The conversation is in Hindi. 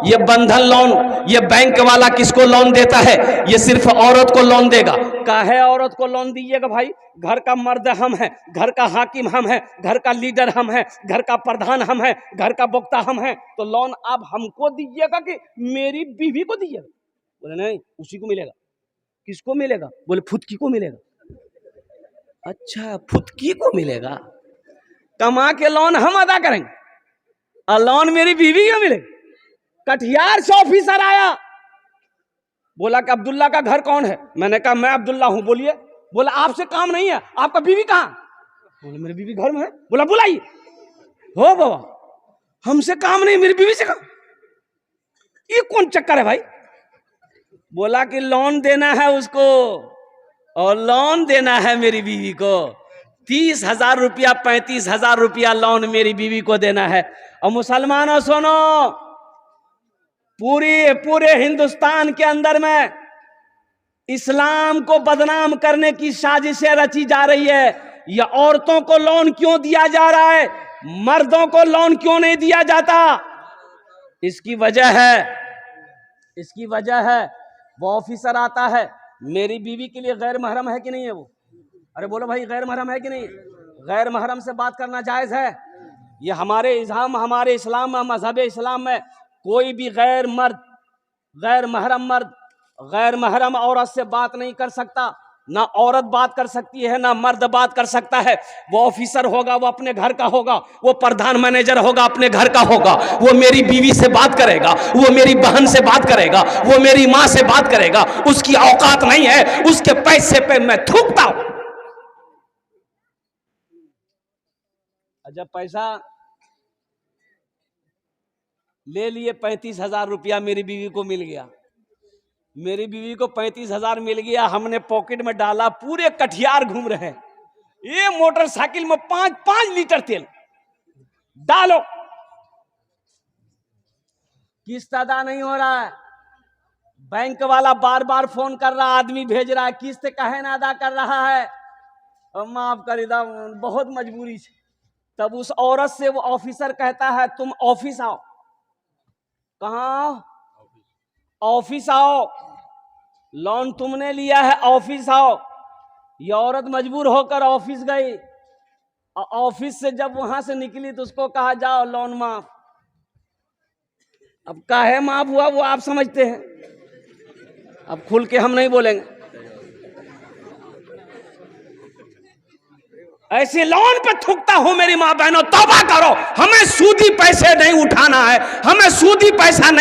ये बंधन लोन, ये बैंक वाला किसको लोन देता है? ये सिर्फ औरत को लोन देगा। काहे औरत को लोन दीजिएगा भाई? घर का मर्द हम हैं, घर का हाकिम हम हैं, घर का लीडर हम हैं, घर का प्रधान हम हैं, घर का वक्ता हम हैं, तो लोन आप हमको दीजिएगा कि मेरी बीवी को दीजिएगा? बोले नहीं, उसी को मिलेगा। किसको मिलेगा? बोले फुदकी को मिलेगा। अच्छा, फुदकी को मिलेगा। कमा के लोन हम अदा करेंगे और लोन मेरी बीवी को मिलेगा। कटिहार से ऑफिसर आया, बोला कि अब्दुल्ला का घर कौन है? मैंने कहा मैं अब्दुल्ला हूं। बोलिए। बोला आपसे काम नहीं है, आपका बीवी कहां? बोले मेरी बीवी घर में है। बोला बुलाइए। हो बाबा, हमसे काम नहीं, मेरी बीवी से काम। ये कौन चक्कर है भाई? बोला कि लोन देना है उसको, और लोन देना है मेरी बीवी को। 30,000 रुपया 35,000 रुपया लोन मेरी बीवी को देना है। और मुसलमानों सुनो, पूरे हिंदुस्तान के अंदर में इस्लाम को बदनाम करने की साजिशें रची जा रही है। या औरतों को लोन क्यों दिया जा रहा है, मर्दों को लोन क्यों नहीं दिया जाता? इसकी वजह है वो ऑफिसर आता है, मेरी बीवी के लिए गैर महरम है कि नहीं है वो? अरे बोलो भाई, गैर महरम है कि नहीं? गैर महरम से बात करना जायज है? ये हमारे इस्लाम में, मजहब इस्लाम में कोई भी गैर महरम औरत से बात नहीं कर सकता। ना औरत बात कर सकती है, ना मर्द बात कर सकता है। वो ऑफिसर होगा, वो अपने घर का होगा, वो प्रधान मैनेजर होगा, अपने घर का होगा। वो मेरी बीवी से बात करेगा, वो मेरी बहन से बात करेगा, वो मेरी माँ से बात करेगा। उसकी औकात नहीं है, उसके पैसे पे मैं थूकता हूं। जब पैसा ले लिए, 35,000 रुपया मेरी बीवी को मिल गया। मेरी बीवी को 35,000 मिल गया, हमने पॉकेट में डाला, पूरे कटिहार घूम रहे हैं। ये मोटरसाइकिल में 5-5 लीटर तेल डालो, किस्त अदा नहीं हो रहा है। बैंक वाला बार बार फोन कर रहा, आदमी भेज रहा है, किस्त कहे ना अदा कर रहा है। और माफ कर दा, बहुत मजबूरी से। तब उस औरत से वो ऑफिसर कहता है तुम ऑफिस आओ। कहाँ? ऑफिस आओ, लोन तुमने लिया है, ऑफिस आओ। ये औरत मजबूर होकर ऑफिस गई। ऑफिस से जब वहां से निकली तो उसको कहा जाओ लोन माफ। अब काहे माफ हुआ वो आप समझते हैं, अब खुल के हम नहीं बोलेंगे। ऐसे लोन पे थूकता हूं मेरी माँ बहनों, तौबा करो। हमें सूदी पैसे नहीं उठाना है, हमें सूदी पैसा नहीं